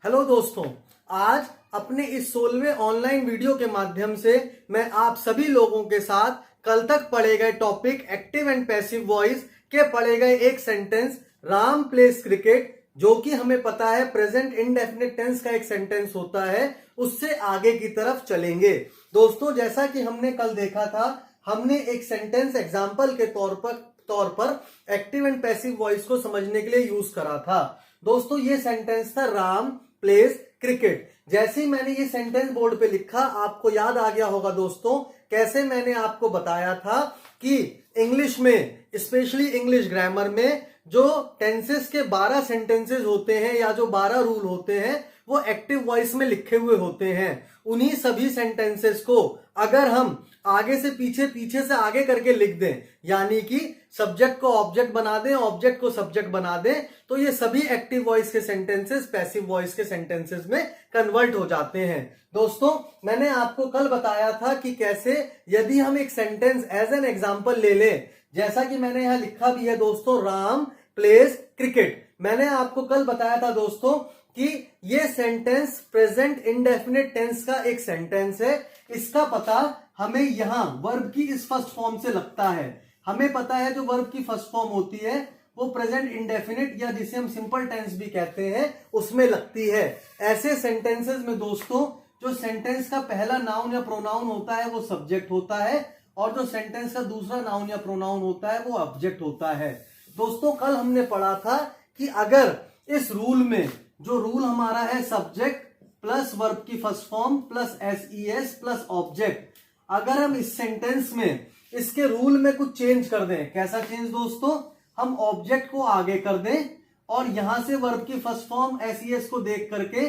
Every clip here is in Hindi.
हेलो दोस्तों, आज अपने इस 16वें ऑनलाइन वीडियो के माध्यम से मैं आप सभी लोगों के साथ कल तक पढ़े गए topic active and passive voice के पढ़े गए एक सेंटेंस राम प्लेस क्रिकेट, जो कि हमें पता है प्रेजेंट इंडेफिनिट टेंस का एक सेंटेंस होता है, उससे आगे की तरफ चलेंगे। दोस्तों, जैसा कि हमने कल देखा था, हमने एक सेंटेंस एग्जाम्पल के तौर पर एक्टिव एंड पैसिव वॉइस को समझने के लिए यूज करा था। दोस्तों, ये सेंटेंस था राम प्लेस क्रिकेट। जैसे ही मैंने ये सेंटेंस बोर्ड पे लिखा, आपको याद आ गया होगा दोस्तों, कैसे मैंने आपको बताया था कि इंग्लिश में, स्पेशली इंग्लिश ग्रामर में, जो टेंसेस के 12 सेंटेंसेस होते हैं या जो 12 रूल होते हैं, वो एक्टिव वॉइस में लिखे हुए होते हैं। उन्हीं सभी सेंटेंसेस को अगर हम आगे से पीछे, पीछे से आगे करके लिख दें, यानी कि सब्जेक्ट को ऑब्जेक्ट बना दें, ऑब्जेक्ट को सब्जेक्ट बना दें, तो ये सभी एक्टिव वॉइस के सेंटेंसेस पैसिव वॉइस के सेंटेंसेस में कन्वर्ट हो जाते हैं। दोस्तों, मैंने आपको कल बताया था कि कैसे यदि हम एक सेंटेंस एज एन एग्जांपल ले लें, जैसा कि मैंने यहां लिखा भी है दोस्तों, राम प्लेस क्रिकेट। मैंने आपको कल बताया था दोस्तों कि ये सेंटेंस प्रेजेंट इंडेफिनिट टेंस का एक सेंटेंस है। इसका पता हमें यहां वर्ब की इस फर्स्ट फॉर्म से लगता है। हमें पता है जो वर्ब की फर्स्ट फॉर्म होती है वो प्रेजेंट इंडेफिनिट, या जिसे हम सिंपल टेंस भी कहते हैं, उसमें लगती है। ऐसे सेंटेंसेस में दोस्तों, जो सेंटेंस का पहला नाउन या प्रोनाउन होता है वो सब्जेक्ट होता है, और जो सेंटेंस का दूसरा नाउन या प्रोनाउन होता है वो ऑब्जेक्ट होता है। दोस्तों, कल हमने पढ़ा था कि अगर इस रूल में, जो रूल हमारा है सब्जेक्ट प्लस वर्ब की first form plus SES plus object, अगर हम इस सेंटेंस में इसके रूल में कुछ चेंज कर दें। कैसा चेंज दोस्तों? हम ऑब्जेक्ट को आगे कर दें और यहां से वर्ब की फर्स्ट फॉर्म एसईएस को देख करके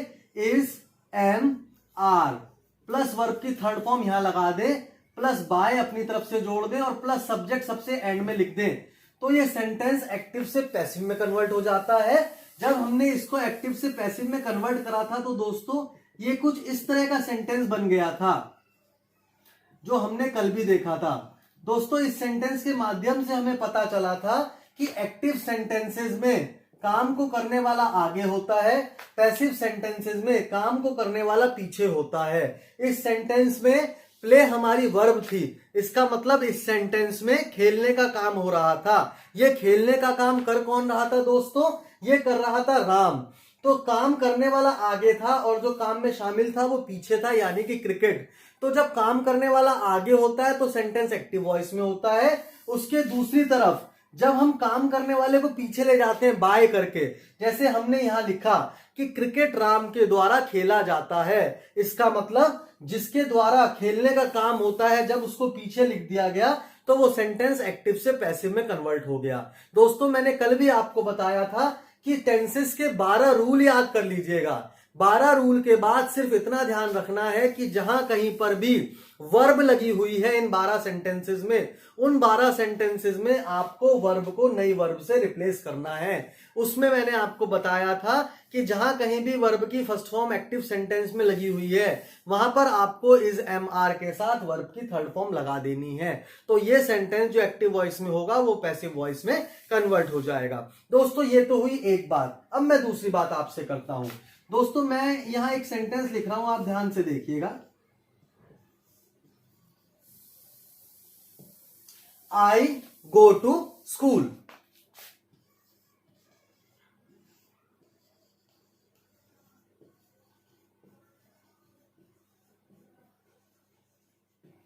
is, am, are plus verb की थर्ड फॉर्म यहां लगा दें, प्लस बाय अपनी तरफ से जोड़ दें और प्लस सब्जेक्ट सबसे एंड में लिख दें, तो ये सेंटेंस एक्टिव से पैसिव में कन्वर्ट हो जाता है। जब हमने इसको एक्टिव से पैसिव में कन्वर्ट करा था तो दोस्तों ये कुछ इस तरह का सेंटेंस बन गया था, जो हमने कल भी देखा था। दोस्तों, इस सेंटेंस के माध्यम से हमें पता चला था कि एक्टिव सेंटेंसेस में काम को करने वाला आगे होता है, पैसिव सेंटेंसेस में काम को करने वाला पीछे होता है। इस सेंटेंस में प्ले हमारी वर्ब थी। इसका मतलब इस सेंटेंस में खेलने का काम हो रहा था। ये खेलने का काम कर कौन रहा था दोस्तों? ये कर रहा था राम। तो काम करने वाला आगे था और जो काम में शामिल था वो पीछे था, यानी कि क्रिकेट। तो जब काम करने वाला आगे होता है तो सेंटेंस एक्टिव वॉइस में होता है। उसके दूसरी तरफ जब हम काम करने वाले को पीछे ले जाते हैं बाय करके, जैसे हमने यहां लिखा कि क्रिकेट राम के द्वारा खेला जाता है, इसका मतलब जिसके द्वारा खेलने का काम होता है, जब उसको पीछे लिख दिया गया तो वो सेंटेंस एक्टिव से पैसिव में कन्वर्ट हो गया। दोस्तों, मैंने कल भी आपको बताया था कि टेंसेस के 12 रूल याद कर लीजिएगा। 12 रूल के बाद सिर्फ इतना ध्यान रखना है कि जहां कहीं पर भी वर्ब लगी हुई है इन 12 सेंटेंसेस में, उन 12 सेंटेंसेस में आपको वर्ब को नई वर्ब से रिप्लेस करना है। उसमें मैंने आपको बताया था कि जहां कहीं भी वर्ब की फर्स्ट फॉर्म एक्टिव सेंटेंस में लगी हुई है, वहां पर आपको इज, एम, आर के साथ वर्ब की थर्ड फॉर्म लगा देनी है। तो ये सेंटेंस जो एक्टिव वॉइस में होगा वो पैसिव वॉइस में कन्वर्ट हो जाएगा। दोस्तों, ये तो हुई एक बात। अब मैं दूसरी बात आपसे करता हूं। दोस्तों, मैं यहां एक सेंटेंस लिख रहा हूं, आप ध्यान से देखिएगा। आई गो टू स्कूल।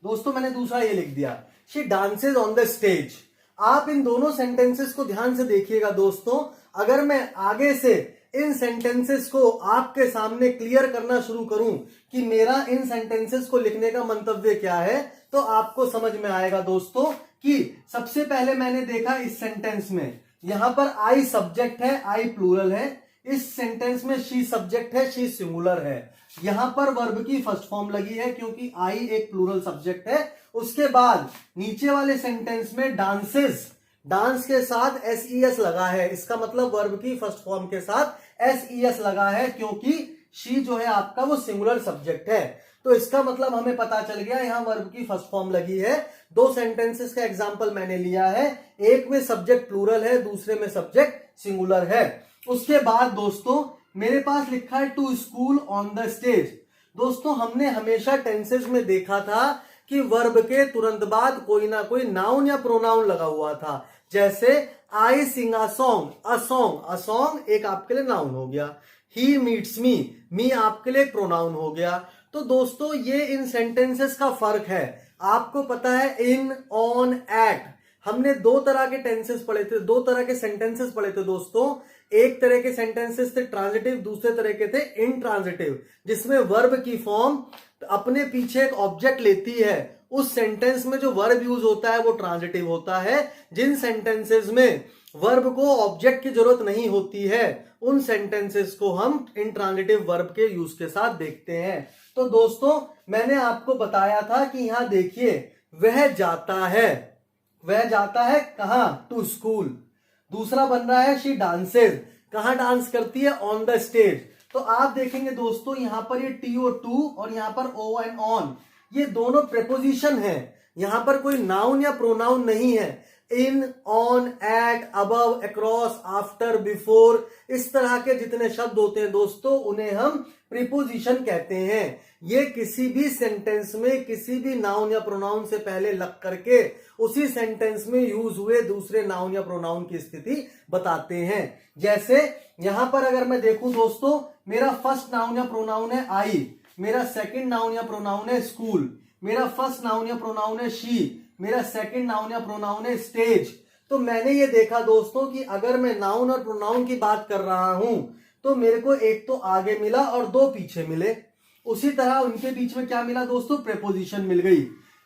दोस्तों, मैंने दूसरा ये लिख दिया, she dances on the stage. आप इन दोनों सेंटेंसेस को ध्यान से देखिएगा दोस्तों। अगर मैं आगे से इन सेंटेंसेस को आपके सामने क्लियर करना शुरू करूं कि मेरा इन सेंटेंसेस को लिखने का मंतव्य क्या है, तो आपको समझ में आएगा दोस्तों कि सबसे पहले मैंने देखा इस सेंटेंस में, यहां पर आई सब्जेक्ट है, आई प्लूरल है। इस सेंटेंस में शी सब्जेक्ट है, शी सिंगुलर है। यहां पर वर्ब की फर्स्ट फॉर्म लगी है क्योंकि आई एक प्लूरल सब्जेक्ट है। उसके बाद नीचे वाले सेंटेंस में डांसेस, डांस के साथ एसईएस लगा है। इसका मतलब वर्ब की फर्स्ट फॉर्म के साथ एसईएस लगा है, क्योंकि शी जो है आपका वो सिंगुलर सब्जेक्ट है। तो इसका मतलब हमें पता चल गया यहां वर्ब की फर्स्ट फॉर्म लगी है। दो सेंटेंसेस का एग्जांपल मैंने लिया है, एक में सब्जेक्ट प्लूरल है, दूसरे में सब्जेक्ट सिंगुलर है। उसके बाद दोस्तों मेरे पास लिखा है to school on the stage. दोस्तों हमने हमेशा टेंसेस में देखा था कि वर्ब के तुरंत बाद कोई ना कोई नाउन या प्रोनाउन लगा हुआ था। जैसे I sing a song, a song, a song एक आपके लिए नाउन हो गया। ही मीट्स मी, मी आपके लिए प्रोनाउन हो गया। तो दोस्तों ये इन सेंटेंसेस का फर्क है। आपको पता है इन, ऑन, एट, हमने दो तरह के टेंसेस पढ़े थे, दो तरह के सेंटेंसेस पढ़े थे दोस्तों। एक तरह के सेंटेंसेस थे ट्रांजिटिव, दूसरे तरह के थे इनट्रांजिटिव, जिसमें वर्ब की फॉर्म अपने पीछे एक ऑब्जेक्ट लेती है। उस सेंटेंस में जो वर्ब यूज होता है वो ट्रांजिटिव होता है। जिन सेंटेंसेस में वर्ब को ऑब्जेक्ट की जरूरत नहीं होती है उन सेंटेंसेस को हम इनट्रांजिटिव वर्ब के यूज के साथ देखते हैं। तो दोस्तों मैंने आपको बताया था कि यहां देखिए, वह जाता है, वह जाता है कहां, टू स्कूल। दूसरा बन रहा है शी डांसेज, कहां डांस करती है, ऑन द स्टेज। तो आप देखेंगे दोस्तों यहां पर ये टी और टू और यहां पर ओ एंड ऑन, ये दोनों प्रेपोजिशन है। यहां पर कोई नाउन या प्रोनाउन नहीं है। In, on, at, above, across, after, before, इस तरह के जितने शब्द होते हैं दोस्तों उन्हें हम प्रीपोजिशन कहते हैं। ये किसी भी सेंटेंस में किसी भी नाउन या प्रोनाउन से पहले लग करके उसी सेंटेंस में यूज हुए दूसरे नाउन या प्रोनाउन की स्थिति बताते हैं। जैसे यहां पर अगर मैं देखूं दोस्तों, मेरा फर्स्ट नाउन या प्रोनाउन है आई, मेरा सेकंड नाउन या प्रोनाउन है स्कूल, मेरा फर्स्ट नाउन या प्रोनाउन है शी, मेरा सेकंड नाउन या प्रोनाउन है स्टेज। तो मैंने ये देखा दोस्तों कि अगर मैं नाउन और प्रोनाउन की बात कर रहा हूं तो मेरे को एक तो आगे मिला और दो पीछे मिले। उसी तरह उनके बीच में क्या मिला दोस्तों, प्रेपोजिशन मिल गई।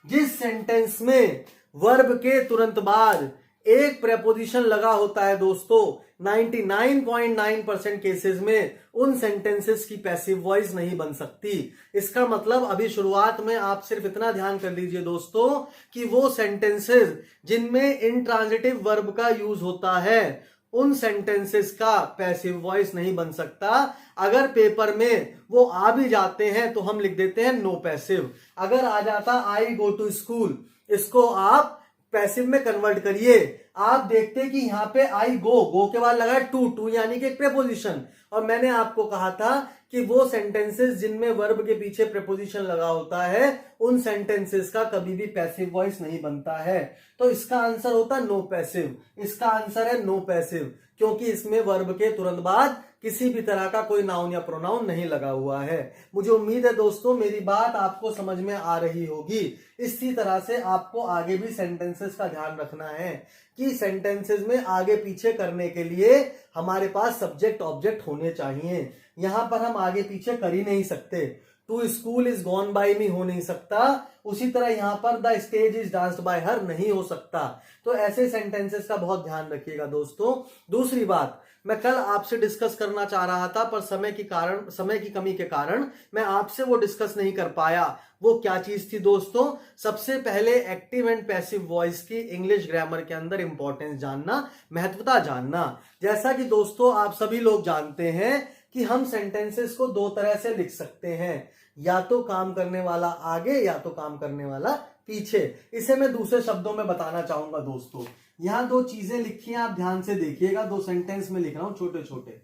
जिस सेंटेंस में वर्ब के तुरंत बाद एक प्रेपोजिशन लगा होता है दोस्तों, 99.9% केसेस में उन सेंटेंसेस की पैसिव वॉइस नहीं बन सकती। इसका मतलब अभी शुरुआत में आप सिर्फ इतना ध्यान कर लीजिए दोस्तों कि वो सेंटेंसेस जिनमें इंट्रांजिटिव वर्ब का यूज होता है उन सेंटेंसेस का पैसिव वॉइस नहीं बन सकता। अगर पेपर में वो आ भी जाते हैं तो हम लिख देते हैं नो पैसिव। अगर आ जाता आई गो टू स्कूल, इसको आप पैसिव में कन्वर्ट करिए। आप देखते कि यहां पे आई गो, गो के बाद लगा टू, टू यानी कि एक प्रेपोजिशन। और मैंने आपको कहा था कि वो सेंटेंसेस जिनमें वर्ब के पीछे प्रेपोजिशन लगा होता है उन सेंटेंसेस का कभी भी पैसिव वॉइस नहीं बनता है। तो इसका आंसर होता है नो पैसिव। इसका आंसर है नो पैसिव क्योंकि इसमें वर्ब के तुरंत बाद किसी भी तरह का कोई नाउन या प्रोनाउन नहीं लगा हुआ है। मुझे उम्मीद है दोस्तों मेरी बात आपको समझ में आ रही होगी। इसी तरह से आपको आगे भी सेंटेंसेस का ध्यान रखना है कि सेंटेंसेस में आगे पीछे करने के लिए हमारे पास सब्जेक्ट ऑब्जेक्ट होने चाहिए। यहां पर हम आगे पीछे कर ही नहीं सकते। To school is gone by me हो नहीं सकता, उसी तरह यहां पर the stage is danced by her नहीं हो सकता। तो ऐसे सेंटेंसेस का बहुत ध्यान रखिएगा दोस्तों। दूसरी बात मैं कल आपसे डिस्कस करना चाह रहा था पर समय की कमी के कारण मैं आपसे वो डिस्कस नहीं कर पाया। वो क्या चीज थी दोस्तों, सबसे पहले एक्टिव एंड पैसिव वॉइस की इंग्लिश ग्रामर के अंदर इंपॉर्टेंस जानना, महत्वता जानना। जैसा कि दोस्तों आप सभी लोग जानते हैं कि हम सेंटेंसेस को दो तरह से लिख सकते हैं, या तो काम करने वाला आगे या तो काम करने वाला पीछे। इसे मैं दूसरे शब्दों में बताना चाहूंगा दोस्तों। यहां दो चीजें लिखी हैं, आप ध्यान से देखिएगा। दो सेंटेंस में लिख रहा हूं छोटे छोटे।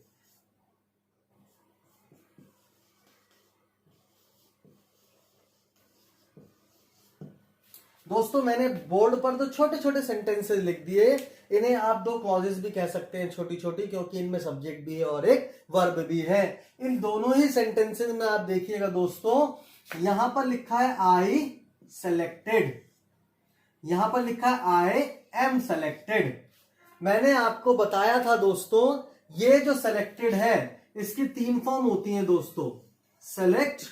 दोस्तों मैंने बोर्ड पर तो छोटे छोटे सेंटेंसेस लिख दिए, इन्हें आप दो क्लॉजेस भी कह सकते हैं छोटी छोटी, क्योंकि इनमें सब्जेक्ट भी है और एक वर्ब भी है। इन दोनों ही सेंटेंसेस में आप देखिएगा दोस्तों, यहां पर लिखा है आई सेलेक्टेड, यहां पर लिखा है आई एम सेलेक्टेड। मैंने आपको बताया था दोस्तों ये जो सेलेक्टेड है इसकी तीन फॉर्म होती हैं दोस्तों, सेलेक्ट,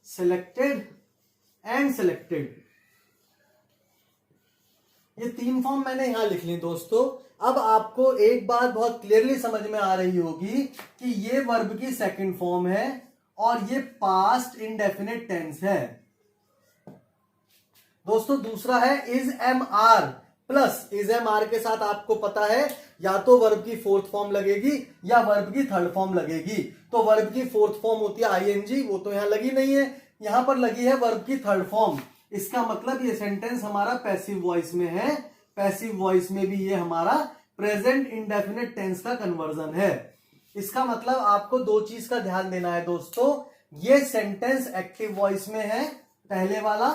सेलेक्टेड एंड सेलेक्टेड। ये तीन फॉर्म मैंने यहां लिख ली दोस्तों। अब आपको एक बात बहुत क्लियरली समझ में आ रही होगी कि ये वर्ब की सेकंड फॉर्म है और ये पास्ट इंडेफिनिट टेंस है दोस्तों। दूसरा है is am are plus, is am are के साथ आपको पता है या तो वर्ब की फोर्थ फॉर्म लगेगी या वर्ब की थर्ड फॉर्म लगेगी। तो वर्ब की फोर्थ फॉर्म होती है आईएनजी, वो तो यहां लगी नहीं है, यहां पर लगी है वर्ब की थर्ड फॉर्म। इसका मतलब ये सेंटेंस हमारा पैसिव वॉइस में है। पैसिव वॉइस में भी ये हमारा प्रेजेंट इंडेफिनिट टेंस का कन्वर्जन है। इसका मतलब आपको दो चीज का ध्यान देना है दोस्तों, ये सेंटेंस एक्टिव वॉइस में है पहले वाला,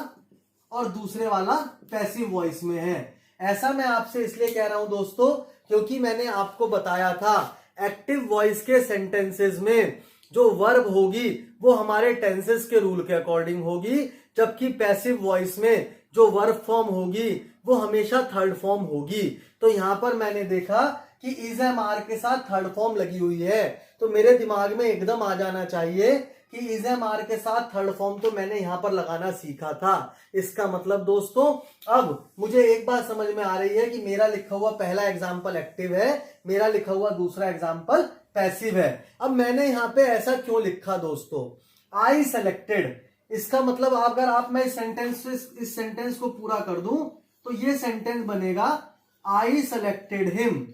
और दूसरे वाला पैसिव वॉइस में है। ऐसा मैं आपसे इसलिए कह रहा हूं दोस्तों क्योंकि मैंने आपको बताया था एक्टिव वॉइस के सेंटेंसेस में जो वर्ब होगी वो हमारे टेंसेस के रूल के अकॉर्डिंग होगी, जबकि पैसिव वॉइस में जो वर्ब फॉर्म होगी वो हमेशा थर्ड फॉर्म होगी। तो यहां पर मैंने देखा कि इज एम आर के साथ थर्ड फॉर्म लगी हुई है, तो मेरे दिमाग में एकदम आ जाना चाहिए कि इज एम आर के साथ थर्ड फॉर्म तो मैंने यहां पर लगाना सीखा था। इसका मतलब दोस्तों अब मुझे एक बात समझ में आ रही है कि मेरा लिखा हुआ पहला एग्जाम्पल एक्टिव है, मेरा लिखा हुआ दूसरा एग्जाम्पल पैसिव है। अब मैंने यहां पे ऐसा क्यों लिखा दोस्तों, आई सेलेक्टेड, इसका मतलब अगर आप मैं इस सेंटेंस को पूरा कर दूं तो ये सेंटेंस बनेगा आई सेलेक्टेड हिम।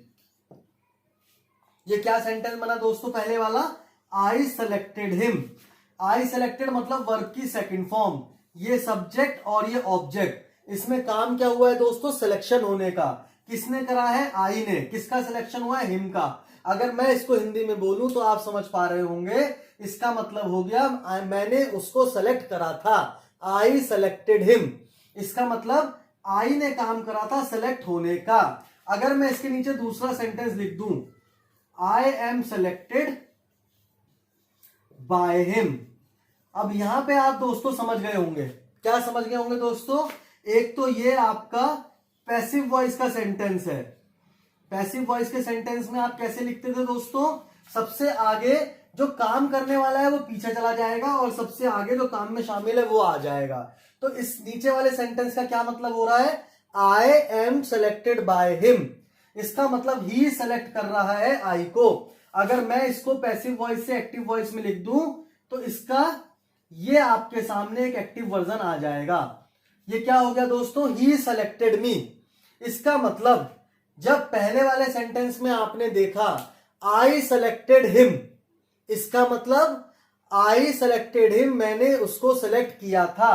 ये क्या सेंटेंस बना दोस्तों पहले वाला, I selected him. I selected मतलब वर्ब की सेकंड फॉर्म, ये सब्जेक्ट और ये ऑब्जेक्ट। इसमें काम क्या हुआ है दोस्तों, सिलेक्शन होने का। किसने करा है, आई ने। किसका सिलेक्शन हुआ है, हिम का। अगर मैं इसको हिंदी में बोलूं तो आप समझ पा रहे होंगे, इसका मतलब हो गया मैंने उसको सेलेक्ट करा था, आई सेलेक्टेड हिम। इसका मतलब आई ने काम करा था सेलेक्ट होने का। अगर मैं इसके नीचे दूसरा सेंटेंस लिख दूं, I am selected by him. अब यहां पे आप दोस्तों समझ गए होंगे, क्या समझ गए होंगे दोस्तों, एक तो ये आपका पैसिव वॉइस का सेंटेंस है। पैसिव वॉइस के सेंटेंस में आप कैसे लिखते थे दोस्तों, सबसे आगे जो काम करने वाला है वो पीछे चला जाएगा और सबसे आगे जो काम में शामिल है वो आ जाएगा। तो इस नीचे वाले सेंटेंस का क्या मतलब हो रहा है, I M selected bye him. इसका मतलब ही सेलेक्ट कर रहा है आई को। अगर मैं इसको पैसिव वॉइस से एक्टिव वॉइस में लिख दूं तो इसका ये आपके सामने एक एक्टिव वर्जन आ जाएगा। ये क्या हो गया दोस्तों, ही सेलेक्टेड मी। इसका मतलब जब पहले वाले सेंटेंस में आपने देखा आई सेलेक्टेड हिम, इसका मतलब आई सेलेक्टेड हिम, मैंने उसको सेलेक्ट किया था।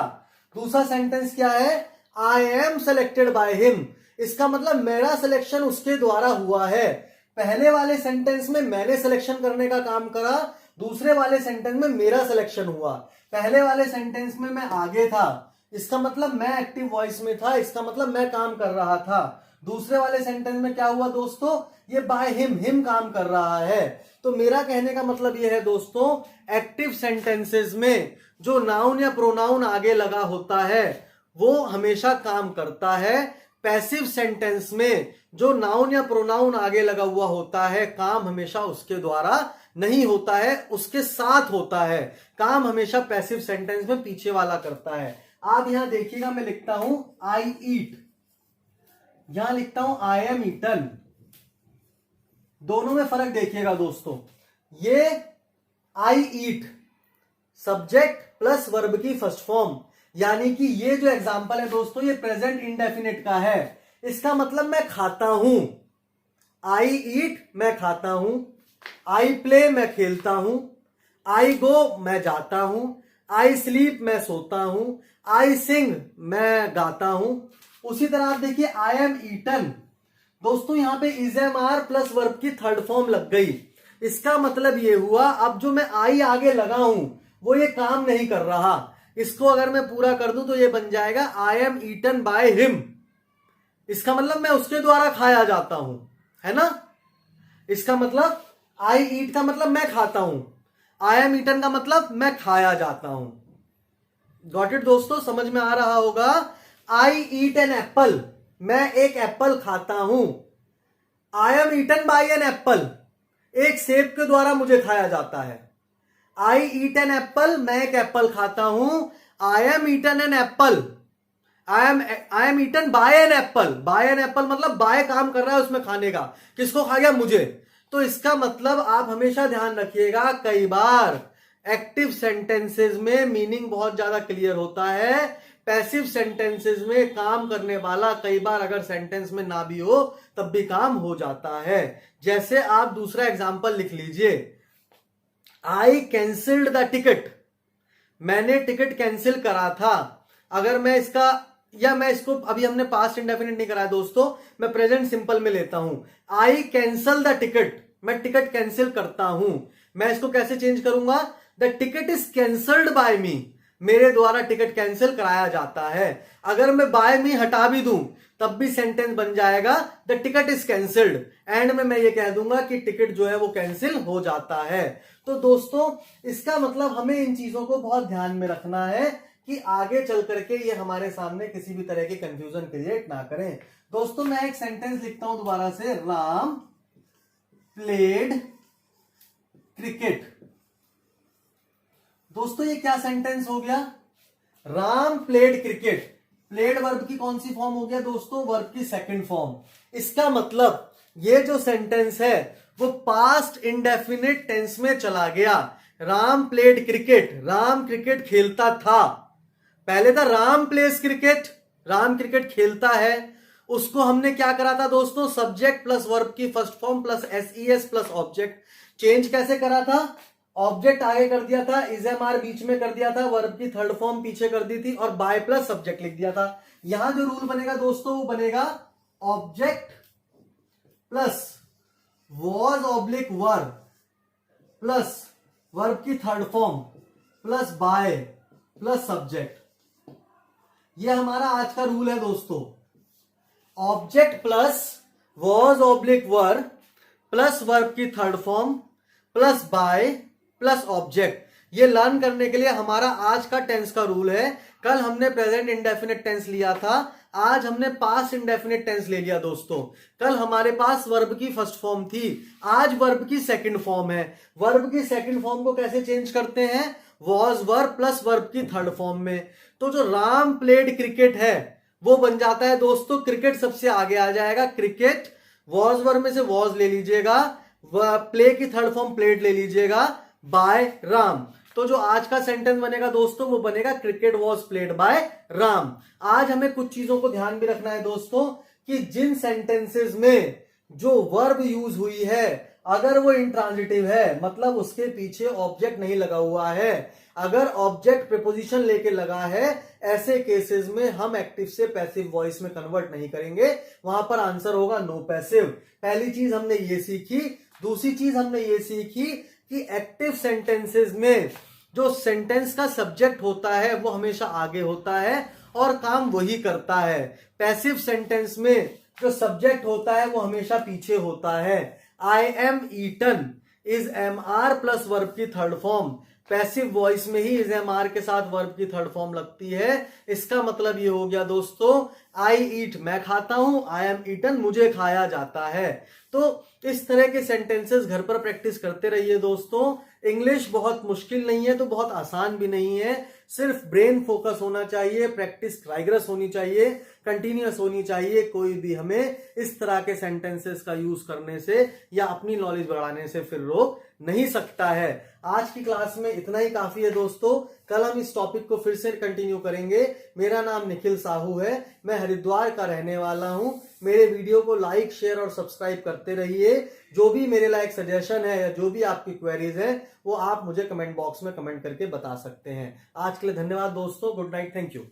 दूसरा सेंटेंस क्या है, I M selected bye him, इसका मतलब मेरा सिलेक्शन उसके द्वारा हुआ है। पहले वाले सेंटेंस में मैंने सिलेक्शन करने का काम करा, दूसरे वाले सेंटेंस में मेरा सिलेक्शन हुआ। पहले वाले सेंटेंस में मैं आगे था, इसका मतलब मैं एक्टिव वॉइस में था, इसका मतलब मैं काम कर रहा था। दूसरे वाले सेंटेंस में क्या हुआ दोस्तों, ये बाय हिम, हिम काम कर रहा है। तो मेरा कहने का मतलब ये है दोस्तों, एक्टिव सेंटेंसेस में जो नाउन या प्रोनाउन आगे लगा होता है वो हमेशा काम करता है। पैसिव सेंटेंस में जो नाउन या प्रोनाउन आगे लगा हुआ होता है काम हमेशा उसके द्वारा नहीं होता है, उसके साथ होता है। काम हमेशा पैसिव सेंटेंस में पीछे वाला करता है। आप यहां देखिएगा, मैं लिखता हूं आई ईट, यहां लिखता हूं आई एम ईटन। दोनों में फर्क देखिएगा दोस्तों, ये आई ईट सब्जेक्ट प्लस वर्ब की फर्स्ट फॉर्म, यानी कि ये जो एग्जाम्पल है दोस्तों ये प्रेजेंट इंडेफिनिट का है। इसका मतलब मैं खाता हूं, आई ईट मैं खाता हूं, आई प्ले मैं खेलता हूं, आई गो मैं जाता हूं, आई स्लीप मैं सोता हूं, आई सिंग मैं गाता हूं। उसी तरह आप देखिए आई एम ईटन, दोस्तों यहां पे is am are plus verb की थर्ड फॉर्म लग गई। इसका मतलब ये हुआ अब जो मैं आई आगे लगा हूं वो ये काम नहीं कर रहा। इसको अगर मैं पूरा कर दूं तो ये बन जाएगा I am eaten by him. इसका मतलब मैं उसके द्वारा खाया जाता हूं, है ना। इसका मतलब आई ईट का मतलब मैं खाता हूं, आई एम ईटन का मतलब मैं खाया जाता हूं। गॉट इट दोस्तों, समझ में आ रहा होगा। आई ईट एन एप्पल, मैं एक एप्पल खाता हूं। I am eaten by an apple, एक सेब के द्वारा मुझे खाया जाता है। आई ईट एन एप्पल, मैं एक एप्पल खाता हूं। I am eaten an apple, I am eaten by an apple. By an apple मतलब बाय काम कर रहा है उसमें खाने का, किसको खा गया, मुझे। तो इसका मतलब आप हमेशा ध्यान रखिएगा, कई बार एक्टिव सेंटेंसेस में मीनिंग बहुत ज्यादा क्लियर होता है, पैसिव सेंटेंसेस में काम करने वाला कई बार अगर सेंटेंस में ना भी हो तब भी काम हो जाता है। जैसे आप दूसरा एग्जांपल लिख लीजिए, आई कैंसिल्ड द टिकट, मैंने टिकट कैंसिल करा था। अगर मैं इसका या मैं इसको अभी हमने पास्ट इंडेफिनिट नहीं करा है दोस्तों, मैं प्रेजेंट सिंपल में लेता हूं। आई कैंसल द टिकट, मैं टिकट कैंसिल करता हूं, मैं इसको कैसे चेंज करूंगा? The ticket is cancelled by me, मेरे द्वारा टिकट कैंसिल कराया जाता है। अगर मैं बाय मी हटा भी दूं तब भी सेंटेंस बन जाएगा the ticket is cancelled. And में मैं ये कह दूंगा कि टिकट जो है वो कैंसिल हो जाता है। तो दोस्तों इसका मतलब हमें इन चीजों को बहुत ध्यान में रखना है कि आगे चल करके ये हमारे सामने किसी भी तरह की कंफ्यूजन क्रिएट ना करें। दोस्तों मैं एक सेंटेंस लिखता हूं दोबारा से, राम प्लेड क्रिकेट। दोस्तों ये क्या सेंटेंस हो गया? Ram played cricket. Played verb की कौन सी फॉर्म हो गया दोस्तों? वर्ब की सेकंड फॉर्म। इसका मतलब ये जो सेंटेंस है वो पास्ट इंडेफिनिट टेंस में चला गया। Ram played cricket, Ram cricket खेलता था। पहले था Ram place cricket, Ram cricket खेलता है। उसको हमने क्या करा था दोस्तों? सब्जेक्ट प्लस वर्ब की first form plus SES plus object. Change कैसे करा था? ऑब्जेक्ट आगे कर दिया था, इजएमआर बीच में कर दिया था, वर्ब की थर्ड फॉर्म पीछे कर दी थी और बाय प्लस सब्जेक्ट लिख दिया था। यहां जो रूल बनेगा दोस्तों वो बनेगा object plus was oblique verb plus verb की third form plus by plus subject. ये हमारा आज का रूल है दोस्तों। Object plus was oblique verb plus verb की third form plus by plus object. ये लर्न करने के लिए हमारा आज का टेंस का रूल है। कल हमने प्रेजेंट इंडेफिनिट टेंस लिया था, आज हमने पास्ट इंडेफिनिट टेंस ले लिया दोस्तों। कल हमारे पास वर्ब की फर्स्ट फॉर्म थी, आज वर्ब की सेकंड फॉर्म है। वर्ब की सेकंड फॉर्म को कैसे चेंज करते हैं? वॉज वर्ब प्लस वर्ब की थर्ड फॉर्म में। तो जो राम प्लेड क्रिकेट है वो बन जाता है दोस्तों, क्रिकेट सबसे आगे आ जाएगा, क्रिकेट वॉज वर्ब में से वॉज ले लीजिएगा, प्ले की थर्ड फॉर्म प्लेड ले लीजिएगा, बाय राम। तो जो आज का सेंटेंस बनेगा दोस्तों वो बनेगा cricket was played by Ram. आज हमें कुछ चीजों को ध्यान भी रखना है दोस्तों कि जिन सेंटेंसेस में जो वर्ब यूज हुई है अगर वो इंट्रांजिटिव है, मतलब उसके पीछे ऑब्जेक्ट नहीं लगा हुआ है, अगर ऑब्जेक्ट प्रीपोजिशन लेके लगा है, ऐसे केसेस में हम एक्टिव से पैसिव वॉइस में कन्वर्ट नहीं करेंगे, वहां पर आंसर होगा नो पैसिव। पहली चीज हमने ये सीखी। दूसरी चीज हमने ये सीखी कि एक्टिव सेंटेंसेस में जो सेंटेंस का सब्जेक्ट होता है वो हमेशा आगे होता है और काम वही करता है। पैसिव सेंटेंस में जो सब्जेक्ट होता है वो हमेशा पीछे होता है। I am eaten is am are plus verb की थर्ड फॉर्म। पैसिव वॉइस में ही इज एम आर के साथ वर्ब की थर्ड फॉर्म लगती है। इसका मतलब ये हो गया दोस्तों, आई ईट मैं खाता हूं, आई एम ईटन मुझे खाया जाता है। तो इस तरह के सेंटेंसेस घर पर प्रैक्टिस करते रहिए दोस्तों। इंग्लिश बहुत मुश्किल नहीं है तो बहुत आसान भी नहीं है, सिर्फ ब्रेन फोकस होना चाहिए, प्रैक्टिस राइगरस होनी चाहिए, कंटिन्यूअस होनी चाहिए। कोई भी हमें इस तरह के सेंटेंसेस का यूज करने से या अपनी नॉलेज बढ़ाने से फिर रोक नहीं सकता है। आज की क्लास में इतना ही काफी है दोस्तों, कल हम इस टॉपिक को फिर से कंटिन्यू करेंगे। मेरा नाम निखिल साहू है, मैं हरिद्वार का रहने वाला हूं। मेरे वीडियो को लाइक शेयर और सब्सक्राइब करते रहिए। जो भी मेरे लायक सजेशन है या जो भी आपकी क्वेरीज है वो आप मुझे कमेंट बॉक्स में कमेंट करके बता सकते हैं। आज के लिए धन्यवाद दोस्तों, गुड नाइट, थैंक यू।